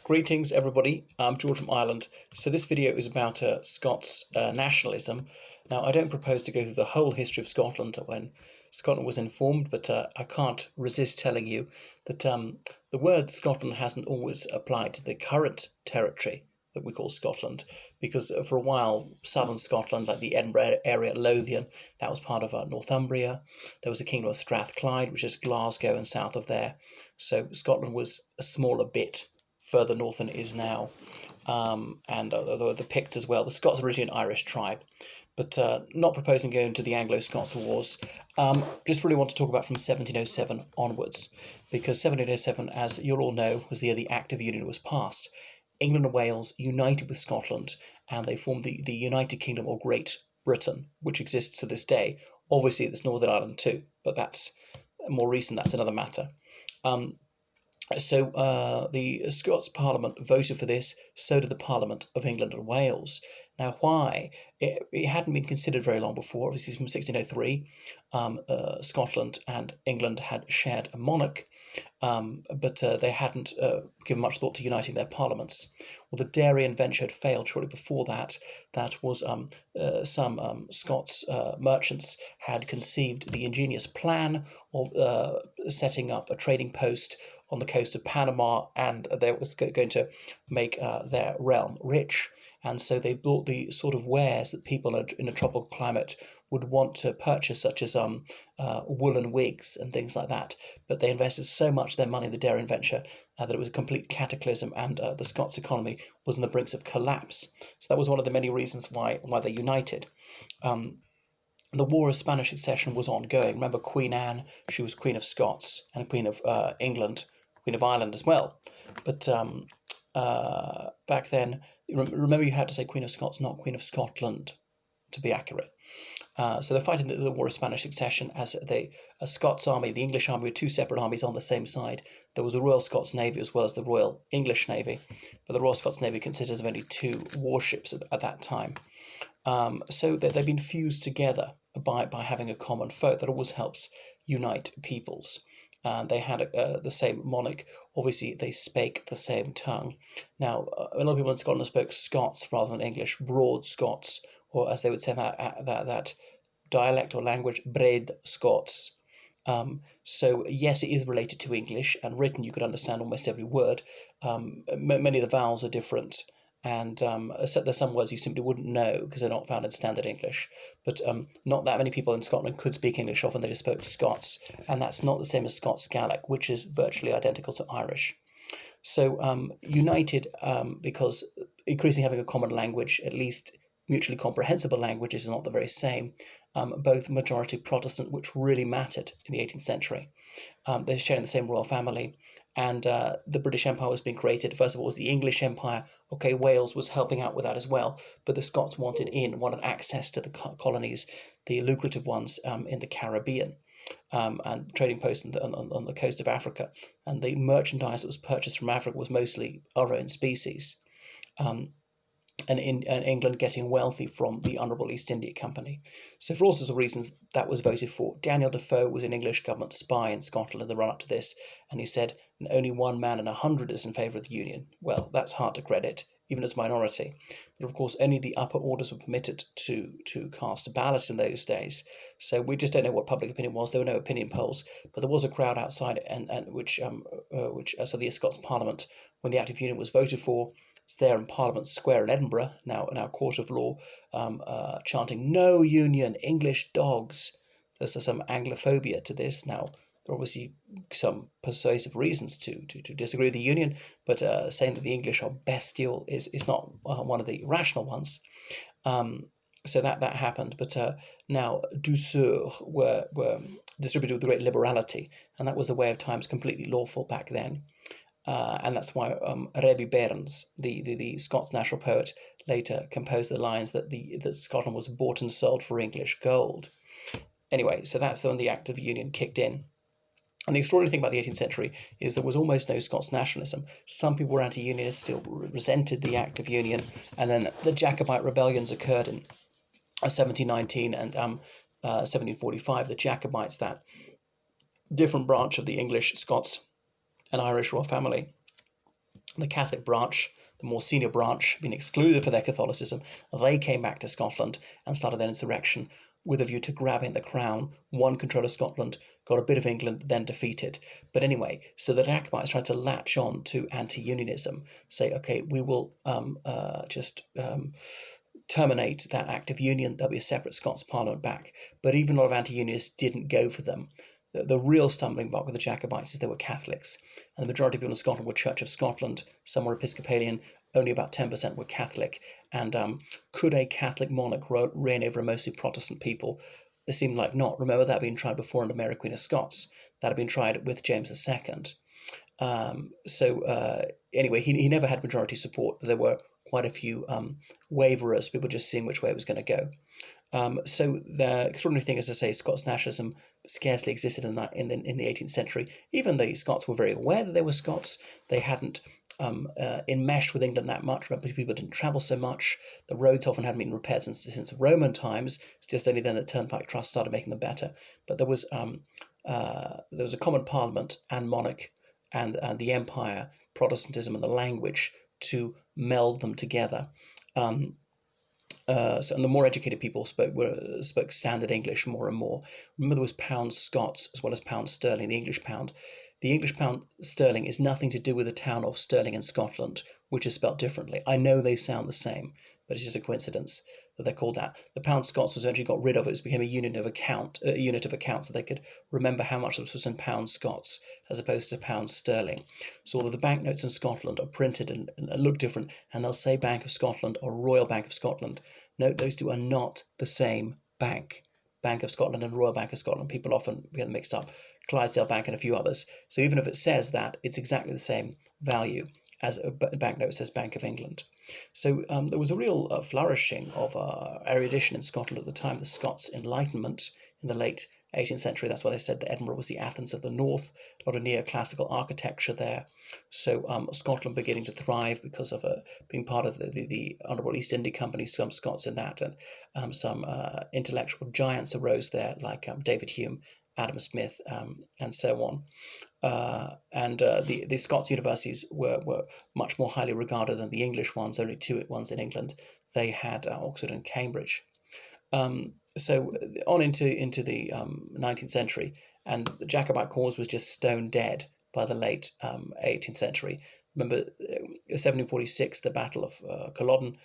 Greetings, everybody. I'm George from Ireland. So this video is about Scots nationalism. Now, I don't propose to go through the whole history of Scotland when Scotland was informed, but I can't resist telling you that the word Scotland hasn't always applied to the current territory that we call Scotland, because for a while, southern Scotland, like the Edinburgh area, Lothian, that was part of Northumbria. There was a kingdom of Strathclyde, which is Glasgow and south of there. So Scotland was a smaller bit further north than it is now, and although the Picts as well. The Scots are originally an Irish tribe, but not proposing going to the Anglo-Scots Wars. Just really want to talk about from 1707 onwards, because 1707, as you'll all know, was the year the Act of Union was passed. England and Wales united with Scotland, and they formed the United Kingdom or Great Britain, which exists to this day. Obviously, there's Northern Ireland too, but that's more recent. That's another matter. So the Scots Parliament voted for this, so did the Parliament of England and Wales. Now, why? It hadn't been considered very long before. Obviously, from 1603, Scotland and England had shared a monarch, but they hadn't given much thought to uniting their parliaments. Well, the Darien venture had failed shortly before that. That was some Scots merchants had conceived the ingenious plan of setting up a trading post on the coast of Panama, and they was going to make their realm rich. And so they bought the sort of wares that people in a tropical climate would want to purchase, such as woolen wigs and things like that. But they invested so much of their money in the Darien venture that it was a complete cataclysm, and the Scots economy was on the brinks of collapse. So that was one of the many reasons why they united. The War of Spanish Succession was ongoing. Remember Queen Anne, she was Queen of Scots and Queen of England, Queen of Ireland as well. But back then, remember you had to say Queen of Scots, not Queen of Scotland, to be accurate. So they're fighting the War of Spanish Succession as a Scots army, the English army, were two separate armies on the same side. There was the Royal Scots Navy as well as the Royal English Navy, but the Royal Scots Navy consisted of only two warships at that time. So they've been fused together by having a common foe. That always helps unite peoples. They had the same monarch. Obviously, they spake the same tongue. Now, a lot of people in Scotland spoke Scots rather than English, broad Scots, or as they would say that dialect or language, braid Scots. So yes, it is related to English, and written you could understand almost every word. Many of the vowels are different, and there's some words you simply wouldn't know because they're not found in standard English. But not that many people in Scotland could speak English. Often they just spoke Scots, and that's not the same as Scots Gaelic, which is virtually identical to Irish. So united because increasingly having a common language, at least mutually comprehensible languages, is not the very same. Both majority Protestant, which really mattered in the 18th century. They're sharing the same royal family, and the British Empire was being created. First of all, it was the English Empire. Okay, Wales was helping out with that as well, but the Scots wanted access to the colonies, the lucrative ones in the Caribbean, and trading posts on the coast of Africa. And the merchandise that was purchased from Africa was mostly our own species. And England getting wealthy from the Honourable East India Company. So for all sorts of reasons, that was voted for. Daniel Defoe was an English government spy in Scotland in the run-up to this, and he said, only 1 man in 100 is in favour of the Union. Well, that's hard to credit, even as a minority. But of course, only the upper orders were permitted to cast a ballot in those days. So we just don't know what public opinion was. There were no opinion polls, but there was a crowd outside, and so the Scots Parliament, when the Act of Union was voted for, it's there in Parliament Square in Edinburgh, now court of law, chanting, "No union, English dogs." There's some Anglophobia to this. Now, there are obviously some persuasive reasons to disagree with the union, but saying that the English are bestial is not one of the rational ones. So that happened. But now, douceurs were distributed with great liberality, and that was the way of times, completely lawful back then. And that's why Rebbe Burns, the Scots national poet, later composed the lines that Scotland was bought and sold for English gold. Anyway, so that's when the Act of Union kicked in. And the extraordinary thing about the 18th century is there was almost no Scots nationalism. Some people were anti-Unionists, still resented the Act of Union, and then the Jacobite rebellions occurred in 1719 and 1745. The Jacobites, that different branch of the English, Scots, and Irish royal family, the Catholic branch, the more senior branch, being excluded for their Catholicism, they came back to Scotland and started their insurrection with a view to grabbing the crown, won control of Scotland, got a bit of England, then defeated. But anyway, so the Jacobites tried to latch on to anti-unionism, say, okay, we will just terminate that Act of Union, there'll be a separate Scots Parliament back. But even a lot of anti-unionists didn't go for them. The real stumbling block with the Jacobites is they were Catholics, and the majority of people in Scotland were Church of Scotland, some were Episcopalian, only about 10% were Catholic, and could a Catholic monarch reign over a mostly Protestant people? It seemed like not. Remember, that had been tried before under Mary Queen of Scots. That had been tried with James II. Anyway, he never had majority support. There were quite a few waverers, people just seeing which way it was going to go. So the extraordinary thing, as I say, Scots nationalism scarcely existed in the 18th century. Even the Scots were very aware that they were Scots. They hadn't enmeshed with England that much. Remember, people didn't travel so much. The roads often hadn't been repaired since Roman times. It's just only then that Turnpike Trust started making them better. But there was a common parliament and monarch and the empire, Protestantism and the language to meld them together. And the more educated people spoke standard English more and more. Remember, there was pound Scots as well as pound sterling, the English pound. The English pound sterling is nothing to do with the town of Stirling in Scotland, which is spelt differently. I know they sound the same, but it's just a coincidence that they're called that. The pound Scots was actually got rid of it. It became a unit of account, so they could remember how much this was in pound Scots as opposed to pound sterling. So although the banknotes in Scotland are printed and look different, and they'll say Bank of Scotland or Royal Bank of Scotland, note those two are not the same bank. Bank of Scotland and Royal Bank of Scotland. People often get them mixed up. Clydesdale Bank and a few others. So even if it says that, it's exactly the same value as a banknote says Bank of England. So there was a real flourishing of erudition in Scotland at the time. The Scots Enlightenment in the late 18th century. That's why they said that Edinburgh was the Athens of the North. A lot of neoclassical architecture there. So Scotland beginning to thrive because of being part of the Honourable East India Company, some Scots in that, and some intellectual giants arose there, like David Hume, Adam Smith, and so on. The Scots universities were much more highly regarded than the English ones, only two ones in England. They had Oxford and Cambridge. So on into the 19th century, and the Jacobite cause was just stone dead by the late 18th century. Remember, 1746, the Battle of Culloden.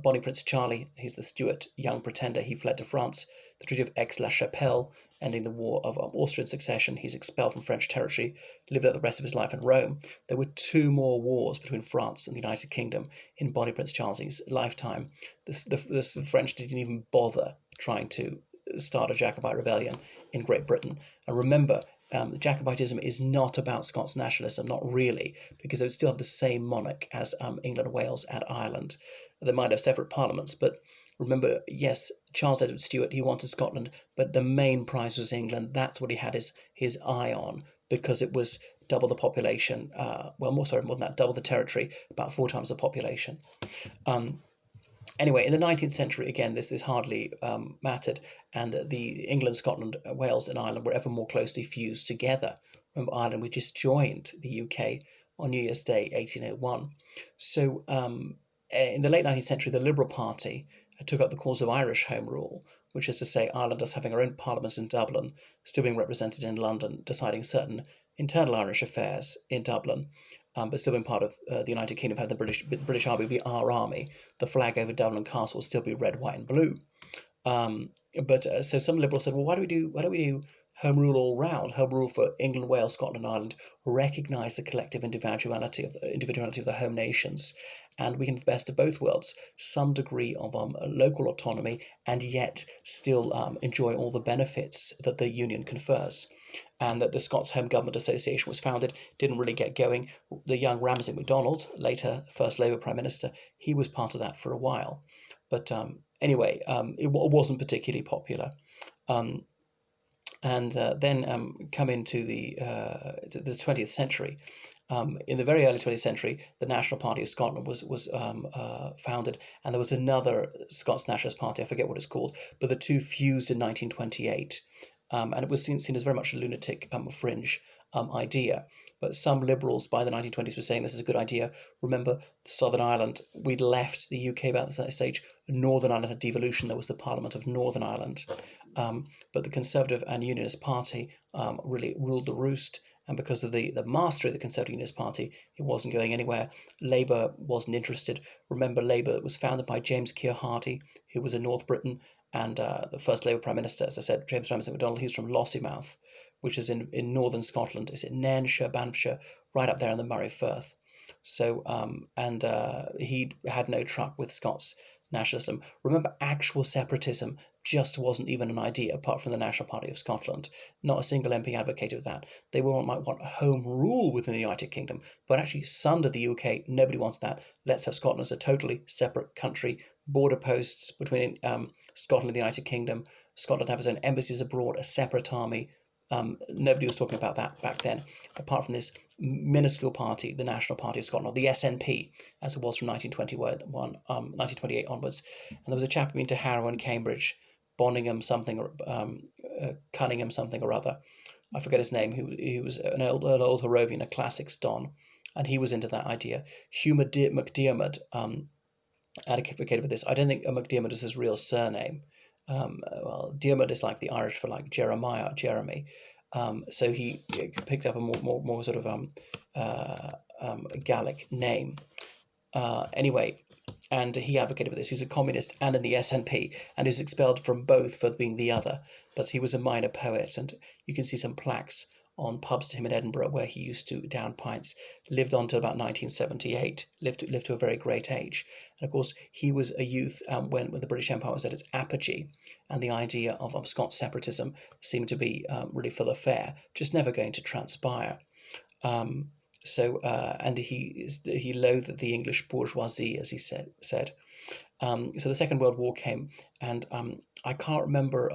Bonnie Prince Charlie, he's the Stuart young pretender, he fled to France. The Treaty of Aix-la-Chapelle, ending the War of Austrian Succession, he's expelled from French territory, lived out the rest of his life in Rome. There were two more wars between France and the United Kingdom in Bonnie Prince Charlie's lifetime. The French didn't even bother trying to start a Jacobite rebellion in Great Britain. And remember, Jacobitism is not about Scots nationalism, not really, because they would still have the same monarch as England, Wales, and Ireland. They might have separate parliaments, but remember, yes, Charles Edward Stuart, he wanted Scotland, but the main prize was England. That's what he had his eye on, because it was double the population, more than that, double the territory, about 4 times the population. Anyway, in the 19th century, again, this hardly mattered, and the England, Scotland, Wales, and Ireland were ever more closely fused together. Remember, Ireland, we just joined the UK on New Year's Day, 1801. So in the late 19th century, the Liberal Party took up the cause of Irish Home Rule, which is to say Ireland is having her own parliaments in Dublin, still being represented in London, deciding certain internal Irish affairs in Dublin, but still being part of the United Kingdom, have the British Army be our army. The flag over Dublin Castle will still be red, white, and blue. So some liberals said, well, why do we do Home Rule all round? Home Rule for England, Wales, Scotland, and Ireland. Recognise the collective individuality of the home nations, and we can have the best of both worlds. Some degree of local autonomy, and yet still enjoy all the benefits that the union confers. And that the Scots Home Government Association was founded, didn't really get going. The young Ramsay MacDonald, later first Labour Prime Minister, he was part of that for a while. But anyway, it wasn't particularly popular. Then come into the 20th century. In the very early 20th century, the National Party of Scotland was founded, and there was another Scots Nationalist Party, I forget what it's called, but the two fused in 1928. And it was seen as very much a lunatic fringe idea. but some Liberals by the 1920s were saying this is a good idea. Remember, Southern Ireland, we'd left the UK about that stage. Northern Ireland had devolution. There was the Parliament of Northern Ireland. But the Conservative and Unionist Party really ruled the roost. And because of the mastery of the Conservative Unionist Party, it wasn't going anywhere. Labour wasn't interested. Remember, Labour was founded by James Keir Hardie, who was in North Britain, and the first Labour Prime Minister, as I said, James Ramsay MacDonald, he's from Lossiemouth, which is in northern Scotland. Is it Nairnshire, Banffshire, right up there in the Moray Firth. So, he had no truck with Scots nationalism. Remember, actual separatism just wasn't even an idea apart from the National Party of Scotland. Not a single MP advocated that. They might want home rule within the United Kingdom, but actually sunder the UK, nobody wanted that. Let's have Scotland as a totally separate country, border posts between Scotland and the United Kingdom, Scotland have its own embassies abroad, a separate army. Nobody was talking about that back then, apart from this minuscule party, the National Party of Scotland, or the SNP, as it was from 1928 onwards. And there was a chap who went to Harrow and Cambridge, Bonningham something, Cunningham something or other. I forget his name. He was an old Harrovian, a classics don, and he was into that idea. Hugh MacDiarmid advocated for this. I don't think MacDiarmid is his real surname. Well, Diarmid is like the Irish for like Jeremiah, Jeremy. So he picked up a more sort of Gallic name. Anyway, and he advocated for this. He was a communist and in the SNP, and he was expelled from both for being the other. But he was a minor poet, and you can see some plaques on pubs to him in Edinburgh where he used to down pints. Lived on to about 1978. Lived to a very great age. And of course, he was a youth when the British Empire was at its apogee, and the idea of Scots separatism seemed to be really full of fair, just never going to transpire. And he loathed the English bourgeoisie, as he said. So the Second World War came, and I can't remember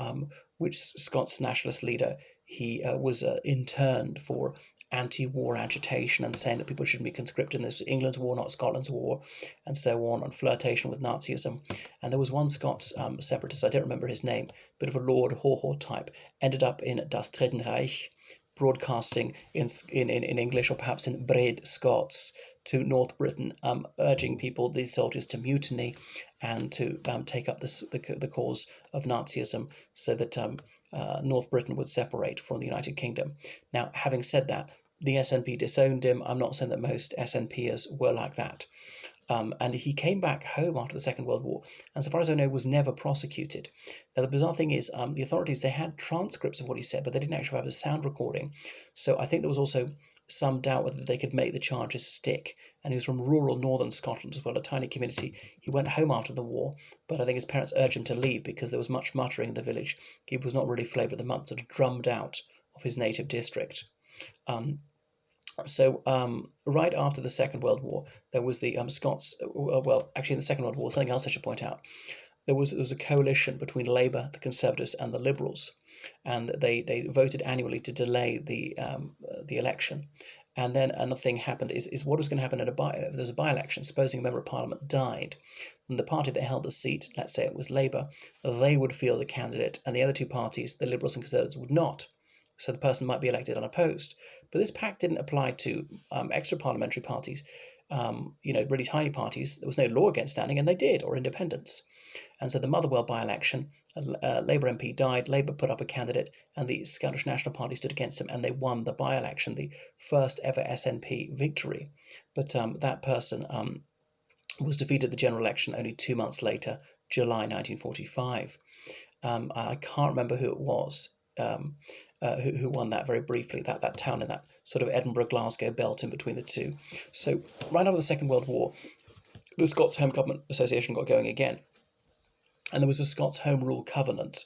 which Scots nationalist leader he was interned for anti-war agitation and saying that people shouldn't be conscripted. And this was England's war, not Scotland's war, and so on, and flirtation with Nazism. And there was one Scots separatist, I don't remember his name, bit of a Lord Haw type, ended up in Das Dritten Reich, broadcasting in English or perhaps in Bred Scots to North Britain, urging these soldiers, to mutiny and to take up the cause of Nazism, so that North Britain would separate from the United Kingdom. Now, having said that, the SNP disowned him. I'm not saying that most SNPers were like that. And he came back home after the Second World War, and so far as I know, was never prosecuted. Now, the bizarre thing is, the authorities, they had transcripts of what he said, but they didn't actually have a sound recording. So I think there was also some doubt whether they could make the charges stick. And he was from rural northern Scotland as well, a tiny community. He went home after the war, but I think his parents urged him to leave because there was much muttering in the village. He was not really flavour of the month, sort of drummed out of his native district. Right after the Second World War, there was the Scots. Well, actually, in the Second World War, something else I should point out. There was a coalition between Labour, the Conservatives, and the Liberals, and they voted annually to delay the election. And then another thing happened is what was going to happen if there's a by-election. Supposing a member of Parliament died, and the party that held the seat, let's say it was Labour, they would field a candidate, and the other two parties, the Liberals and Conservatives, would not. So the person might be elected unopposed. But this pact didn't apply to extra parliamentary parties, really tiny parties. There was no law against standing, and they did, or independents. And so the Motherwell by-election, a Labour MP died, Labour put up a candidate, and the Scottish National Party stood against him, and they won the by-election, the first ever SNP victory. But that person was defeated at the general election only 2 months later, July 1945. I can't remember who it was. Who won that very briefly, that town in that sort of Edinburgh-Glasgow belt in between the two. So right after the Second World War, the Scots Home Government Association got going again. And there was a Scots Home Rule Covenant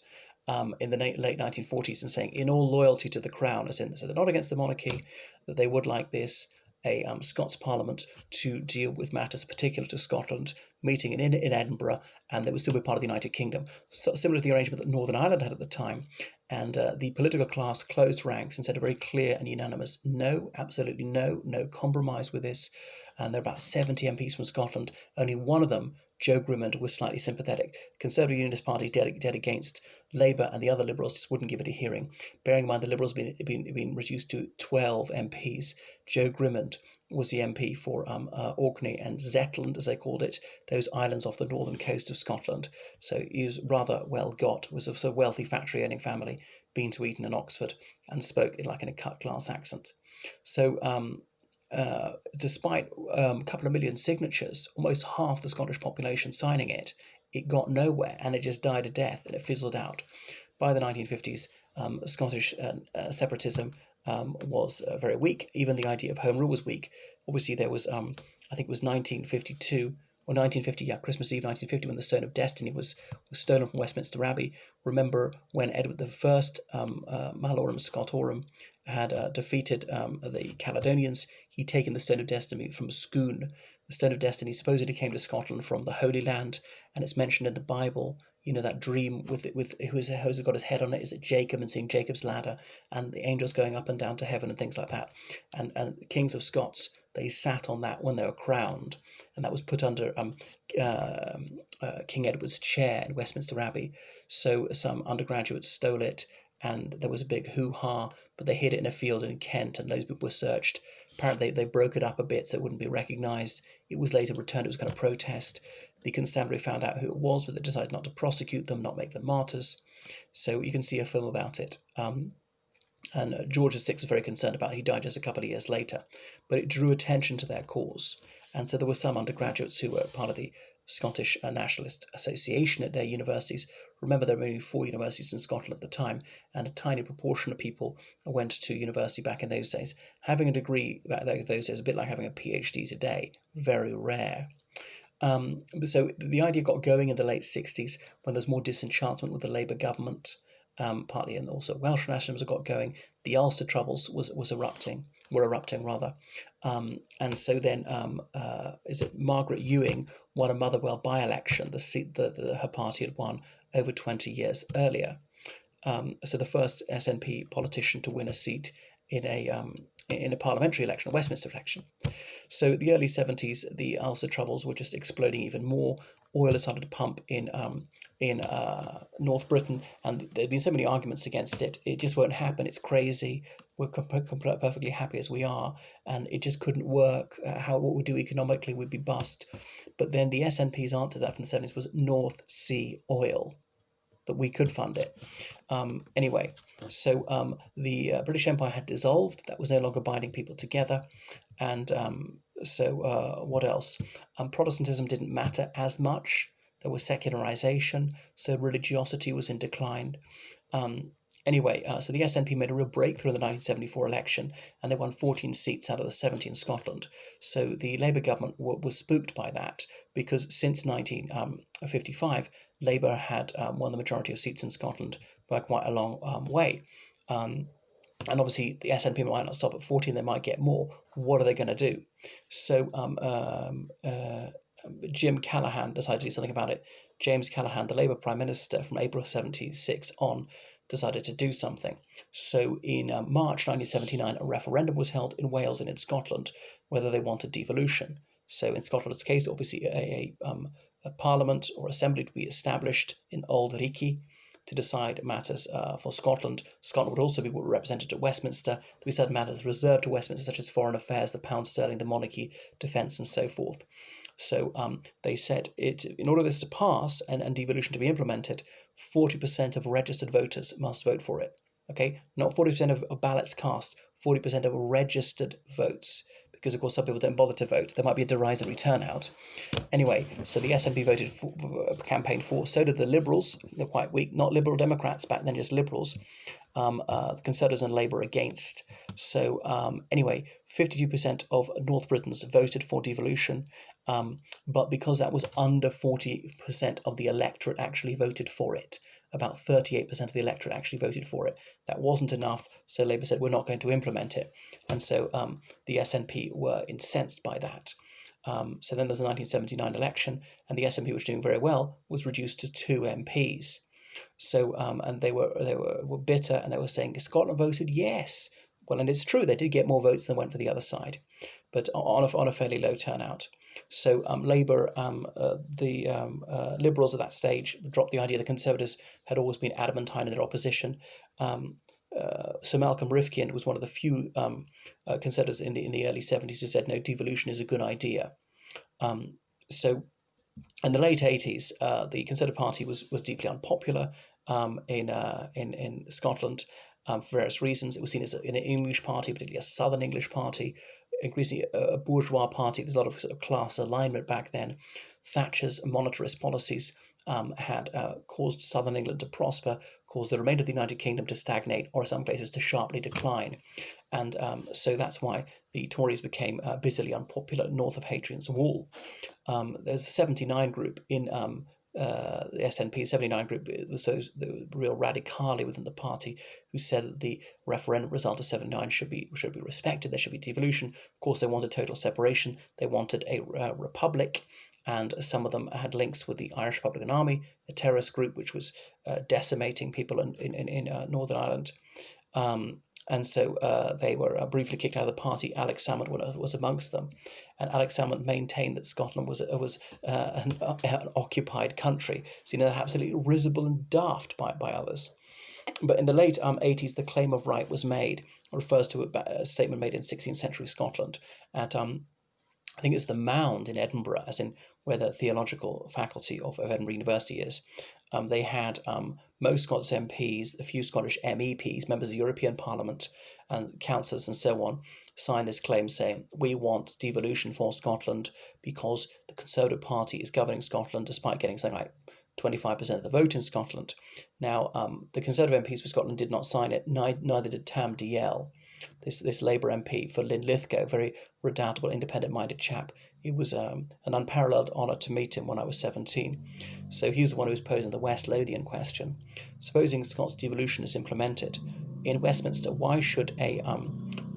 in the late 1940s, and saying, in all loyalty to the Crown, so they're not against the monarchy, that they would like this, a Scots Parliament to deal with matters particular to Scotland, meeting in Edinburgh, and they would still be part of the United Kingdom. So, similar to the arrangement that Northern Ireland had at the time. And the political class closed ranks and said a very clear and unanimous no, absolutely no compromise with this. And there are about 70 MPs from Scotland. Only one of them, Joe Grimmond, was slightly sympathetic. Conservative Unionist Party dead against Labour and the other Liberals just wouldn't give it a hearing. Bearing in mind the Liberals had been reduced to 12 MPs. Joe Grimmond was the MP for Orkney and Zetland, as they called it, those islands off the northern coast of Scotland. So he was rather well got, was of a wealthy factory-owning family, been to Eton and Oxford, and spoke in a cut-class accent. So despite a couple of million signatures, almost half the Scottish population signing it, it got nowhere, and it just died a death, and it fizzled out. By the 1950s, Scottish separatism was very weak. Even the idea of home rule was weak. Obviously, there was, I think it was 1952, or 1950, yeah, Christmas Eve 1950, when the Stone of Destiny was stolen from Westminster Abbey. Remember when Edward I, Malorum Scotorum, had defeated the Caledonians, he'd taken the Stone of Destiny from Scone. The Stone of Destiny supposedly came to Scotland from the Holy Land, and it's mentioned in the Bible. You know, that dream with who's got his head on it, is it Jacob, and seeing Jacob's ladder and the angels going up and down to heaven and things like that. And the kings of Scots, they sat on that when they were crowned, and that was put under King Edward's chair in Westminster Abbey. So some undergraduates stole it, and there was a big hoo-ha, but they hid it in a field in Kent, and those people were searched. Apparently they broke it up a bit so it wouldn't be recognised. It was later returned, it was going to protest. The constabulary found out who it was, but they decided not to prosecute them, not make them martyrs. So you can see a film about it. And George VI was very concerned about it. He died just a couple of years later. But it drew attention to their cause. And so there were some undergraduates who were part of the Scottish Nationalist Association at their universities. Remember, there were only 4 universities in Scotland at the time, and a tiny proportion of people went to university back in those days. Having a degree back those days is a bit like having a PhD today. Very rare. So the idea got going in the late 60s when there's more disenchantment with the Labour government, partly, and also Welsh nationalism got going. The Ulster Troubles were erupting rather, and so then Margaret Ewing won a Motherwell by-election, the seat that her party had won over 20 years earlier. So the first SNP politician to win a seat in a parliamentary election, a Westminster election. So the early 70s, the Ulster Troubles were just exploding even more. Oil had started to pump in North Britain, and there'd been so many arguments against it. It just won't happen. It's crazy. We're perfectly happy as we are, and it just couldn't work. What we do economically would be bust. But then the SNP's answer to that from the 70s was North Sea oil, that we could fund it. Anyway, so the British Empire had dissolved. That was no longer binding people together. And so what else? Protestantism didn't matter as much. There was secularization, so religiosity was in decline. Anyway, so the SNP made a real breakthrough in the 1974 election, and they won 14 seats out of the 70 in Scotland. So the Labour government was spooked by that, because since 1955, Labour had won the majority of seats in Scotland by quite a long way. And obviously the SNP might not stop at 14, they might get more. What are they going to do? So Jim Callaghan decided to do something about it. James Callaghan, the Labour Prime Minister from April 76 on, decided to do something. So in March 1979, a referendum was held in Wales and in Scotland whether they wanted devolution. So in Scotland's case, obviously a parliament or assembly to be established in Old Riki to decide matters for Scotland. Scotland would also be represented at Westminster. There would be certain matters reserved to Westminster, such as foreign affairs, the pound sterling, the monarchy, defence, and so forth. So they said in order for this to pass and devolution to be implemented, 40% of registered voters must vote for it. Okay, not 40% of ballots cast, 40% of registered votes. Because, of course, some people don't bother to vote. There might be a derisory turnout. Anyway, so the SNP campaigned for. So did the Liberals. They're quite weak. Not Liberal Democrats back then, just Liberals. Conservatives and Labour against. So anyway, 52% of North Britons voted for devolution. But because that was under 40% of the electorate actually voted for it, about 38% of the electorate actually voted for it. That wasn't enough, so Labour said, we're not going to implement it. And so the SNP were incensed by that. So then there's a 1979 election, and the SNP, which was doing very well, was reduced to 2 MPs. So and they were bitter, and they were saying, Scotland voted yes. Well, and it's true, they did get more votes than went for the other side. but on a fairly low turnout. So Labour, the Liberals at that stage dropped the idea. The Conservatives had always been adamantine in their opposition. Sir Malcolm Rifkind was one of the few Conservatives in the early 70s who said no, devolution is a good idea. So in the late 80s, the Conservative Party was deeply unpopular in Scotland for various reasons. It was seen as an English party, particularly a Southern English party, increasingly a bourgeois party. There's a lot of sort of class alignment back then. Thatcher's monetarist policies had caused Southern England to prosper, caused the remainder of the United Kingdom to stagnate, or in some places to sharply decline. And so that's why the Tories became bitterly unpopular north of Hadrian's Wall. There's a 79 group in the SNP 79 group, so the real radicali within the party, who said that the referendum result of 79 should be respected. There should be devolution. Of course, they wanted total separation. They wanted a republic, and some of them had links with the Irish Republican Army, a terrorist group which was decimating people in Northern Ireland. And so they were briefly kicked out of the party. Alex Salmond was amongst them, and Alex Salmond maintained that Scotland was an occupied country, seen as absolutely risible and daft by others. But in the late 80s, the claim of right was made. It refers to a statement made in 16th century Scotland at I think it's the Mound in Edinburgh, as in where the theological faculty of Edinburgh University is. They had most Scots MPs, a few Scottish MEPs, members of the European Parliament, and councillors and so on, sign this claim saying, we want devolution for Scotland because the Conservative Party is governing Scotland despite getting something like 25% of the vote in Scotland. Now, the Conservative MPs for Scotland did not sign it, neither did Tam Dalyell, this Labour MP for Linlithgow, very redoubtable, independent-minded chap. It was an unparalleled honour to meet him when I was 17. So he was the one who was posing the West Lothian question. Supposing Scots devolution is implemented in Westminster, why should a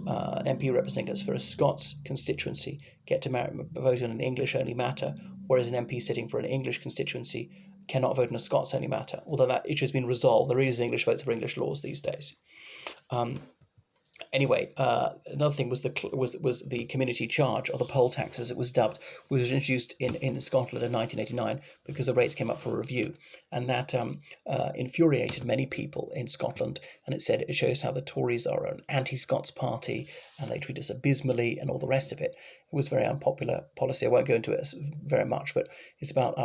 MP representatives for a Scots constituency get to vote on an English-only matter, whereas an MP sitting for an English constituency cannot vote on a Scots-only matter? Although that issue has been resolved, there is English votes for English laws these days. Anyway, another thing was the community charge, or the poll tax as it was dubbed, which was introduced in Scotland in 1989 because the rates came up for review, and that infuriated many people in Scotland. And it shows how the Tories are an anti-Scots party and they treat us abysmally and all the rest of it. It was very unpopular policy. I won't go into it very much, but it's about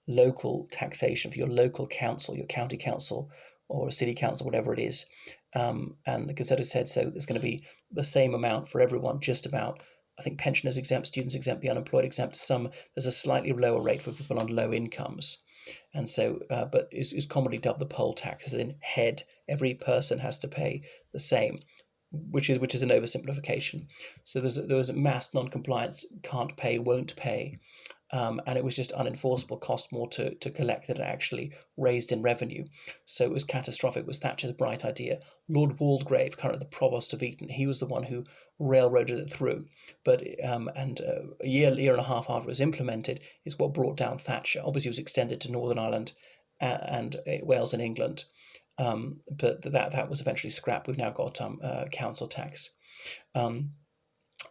local taxation for your local council, your county council, or a city council, whatever it is. And the Conservatives said so there's going to be the same amount for everyone, just about. I think pensioners exempt, students exempt, the unemployed exempt. There's a slightly lower rate for people on low incomes. And so, but is commonly dubbed the poll tax, as in head, every person has to pay the same, which is an oversimplification. So there was a mass non-compliance, can't pay, won't pay. And it was just unenforceable, cost more to collect than it actually raised in revenue. So it was catastrophic. It was Thatcher's bright idea. Lord Waldegrave, currently the Provost of Eton, he was the one who railroaded it through. But a year and a half after it was implemented is what brought down Thatcher. Obviously it was extended to Northern Ireland and Wales and England. But that was eventually scrapped. We've now got council tax.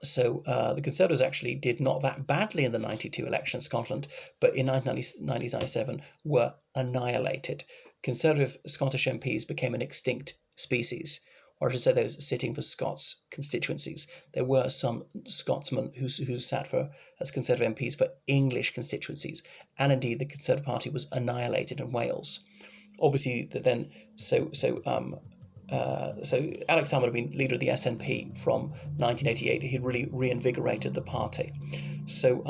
So the Conservatives actually did not that badly in the 92 election in Scotland, but in 1997 were annihilated. Conservative Scottish MPs became an extinct species, or I should say those sitting for Scots constituencies. There were some Scotsmen who sat as Conservative MPs for English constituencies, and indeed the Conservative Party was annihilated in Wales. Obviously, then so Alex Salmond had been leader of the SNP from 1988. He'd really reinvigorated the party. So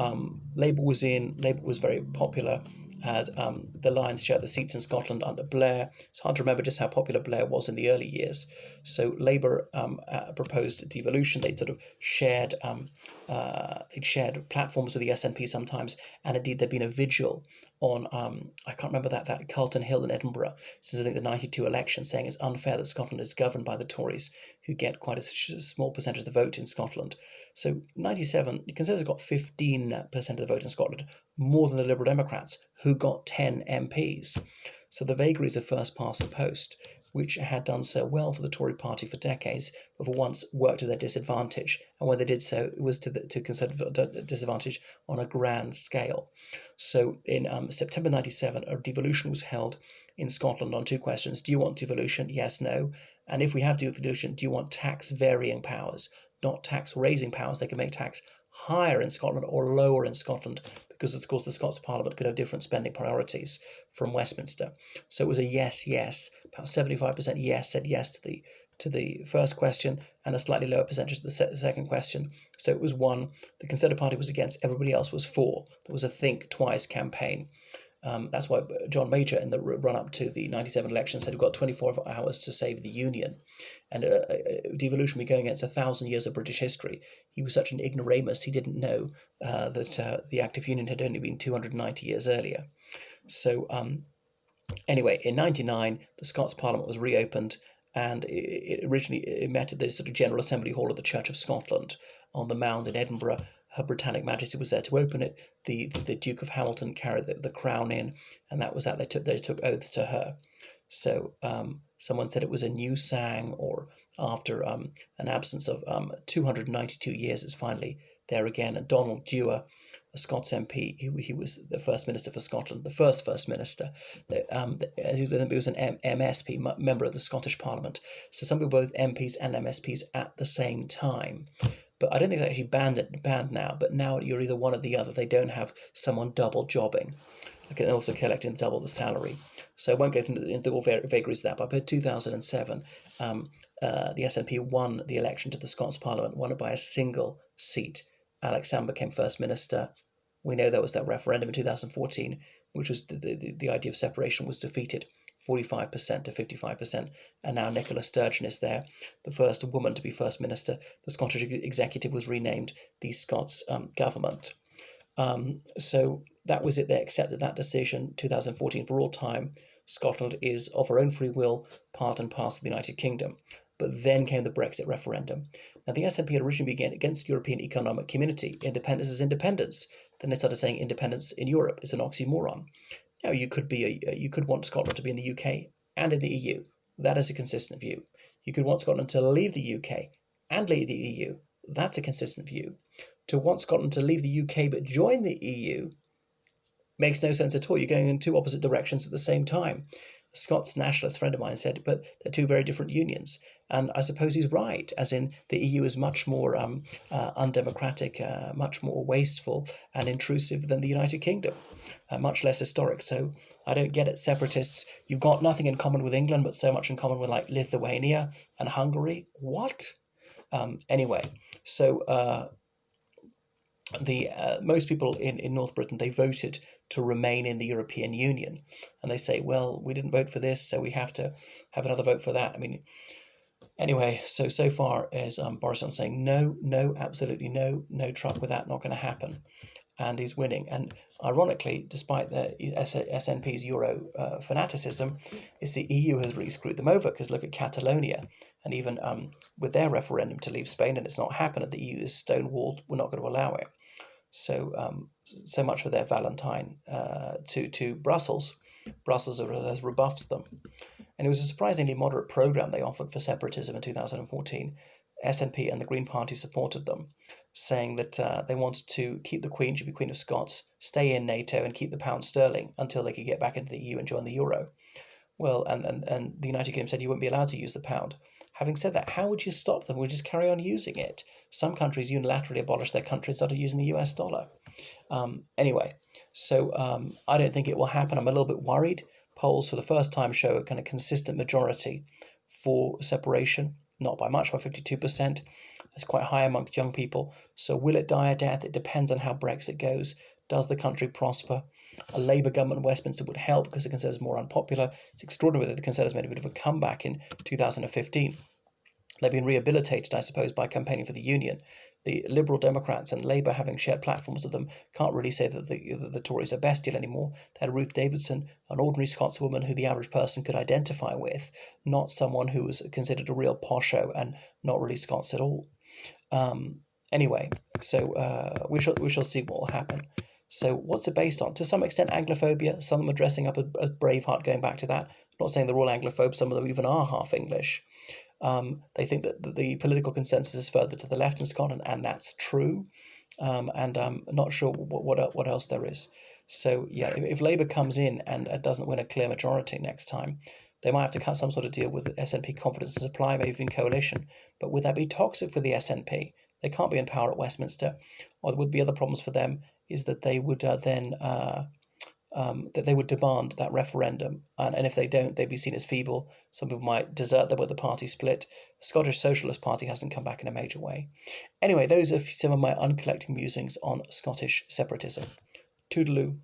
Labour was very popular, had the lion's share of the seats in Scotland under Blair. It's hard to remember just how popular Blair was in the early years. So Labour proposed devolution. They'd sort of shared platforms with the SNP sometimes, and indeed there'd been a vigil on I can't remember that Carlton Hill in Edinburgh since I think the 92 election, saying it's unfair that Scotland is governed by the Tories, who get quite a small percentage of the vote in Scotland. So 97, the Conservatives got 15% of the vote in Scotland, more than the Liberal Democrats, who got 10 MPs. So the vagaries of first past the post, which had done so well for the Tory party for decades, but for once worked to their disadvantage. And when they did so, it was to Conservative disadvantage on a grand scale. So in September 97, a devolution was held in Scotland on two questions. Do you want devolution? Yes, no. And if we have devolution, do you want tax varying powers, not tax raising powers? They can make tax higher in Scotland or lower in Scotland, because of course the Scots Parliament could have different spending priorities from Westminster. So it was a yes, yes. About 75% yes said yes to the first question, and a slightly lower percentage to the second question. So it was one. The Conservative Party was against. Everybody else was for. There was a think twice campaign. That's why John Major, in the run-up to the 97 election, said we've got 24 hours to save the Union. And devolution will be going against 1,000 years of British history. He was such an ignoramus, he didn't know that the Act of Union had only been 290 years earlier. So anyway, in 99, the Scots Parliament was reopened, and it originally met at the sort of General Assembly Hall of the Church of Scotland on the Mound in Edinburgh. Her Britannic Majesty was there to open it. The Duke of Hamilton carried the crown in, and that was that. They took oaths to her. So someone said it was a new sang, or after an absence of 292 years, it's finally there again. And Donald Dewar, a Scots MP, he was the first minister for Scotland, the first minister. He was an MSP, member of the Scottish Parliament. So some people both MPs and MSPs at the same time. But I don't think it's actually banned now. But now you're either one or the other. They don't have someone double jobbing. They can also collecting double the salary. So I won't go into all vagaries of that. But by 2007, the SNP won the election to the Scots Parliament, won it by a single seat. Alex Sam became First Minister. We know there was that referendum in 2014, which was the idea of separation was defeated. 45% to 55%, and now Nicola Sturgeon is there, the first woman to be First Minister. The Scottish Executive was renamed the Scots Government. So that was it. They accepted that decision, 2014, for all time. Scotland is, of her own free will, part and parcel of the United Kingdom. But then came the Brexit referendum. Now, the SNP had originally begun against the European Economic Community. Independence is independence. Then they started saying independence in Europe is an oxymoron. Now, you could want Scotland to be in the UK and in the EU. That is a consistent view. You could want Scotland to leave the UK and leave the EU. That's a consistent view. To want Scotland to leave the UK but join the EU makes no sense at all. You're going in two opposite directions at the same time. A Scots nationalist friend of mine said, but they're two very different unions. And I suppose he's right, as in the EU is much more undemocratic, much more wasteful and intrusive than the United Kingdom, much less historic. So I don't get it. Separatists, you've got nothing in common with England, but so much in common with like Lithuania and Hungary. What? Anyway, so most people in North Britain, they voted to remain in the European Union, and they say, well, we didn't vote for this, so we have to have another vote for that. I mean, anyway, so far as Boris Johnson saying no, absolutely no truck with that, not going to happen, and he's winning. And ironically, despite the SNP's Euro fanaticism, it's the EU has really screwed them over, because look at Catalonia, and even with their referendum to leave Spain, and it's not happened, and the EU is stonewalled, we're not going to allow it. So so much for their Valentine to Brussels. Brussels has rebuffed them. And it was a surprisingly moderate programme they offered for separatism in 2014. SNP and the Green Party supported them, saying that they wanted to keep the Queen, she'd be Queen of Scots, stay in NATO and keep the pound sterling until they could get back into the EU and join the euro. Well, and the United Kingdom said you wouldn't be allowed to use the pound. Having said that, how would you stop them? We'll just carry on using it. Some countries unilaterally abolished their country and started using the US dollar. Anyway, so I don't think it will happen. I'm a little bit worried. Polls for the first time show a kind of consistent majority for separation, not by much, by 52%. It's quite high amongst young people. So will it die a death? It depends on how Brexit goes. Does the country prosper? A Labour government in Westminster would help because the Conservatives are more unpopular. It's extraordinary that the Conservatives made a bit of a comeback in 2015. They've been rehabilitated, I suppose, by campaigning for the Union. The Liberal Democrats and Labour, having shared platforms with them, can't really say that the Tories are bestial anymore. They had Ruth Davidson, an ordinary Scotswoman who the average person could identify with, not someone who was considered a real posho and not really Scots at all. Anyway, so we shall see what will happen. So what's it based on? To some extent, Anglophobia. Some of them are dressing up as Braveheart, going back to that. I'm not saying they're all Anglophobes. Some of them even are half English. They think that the political consensus is further to the left in Scotland, and that's true. And I'm not sure what else there is. So yeah, if Labour comes in and doesn't win a clear majority next time, they might have to cut some sort of deal with SNP confidence and supply, maybe even coalition. But would that be toxic for the SNP? They can't be in power at Westminster, or there would be other problems for them. Is that they would that they would demand that referendum, and if they don't, they'd be seen as feeble. Some people might desert them with the party split. The Scottish Socialist Party hasn't come back in a major way. Anyway, those are some of my uncollecting musings on Scottish separatism. Toodaloo.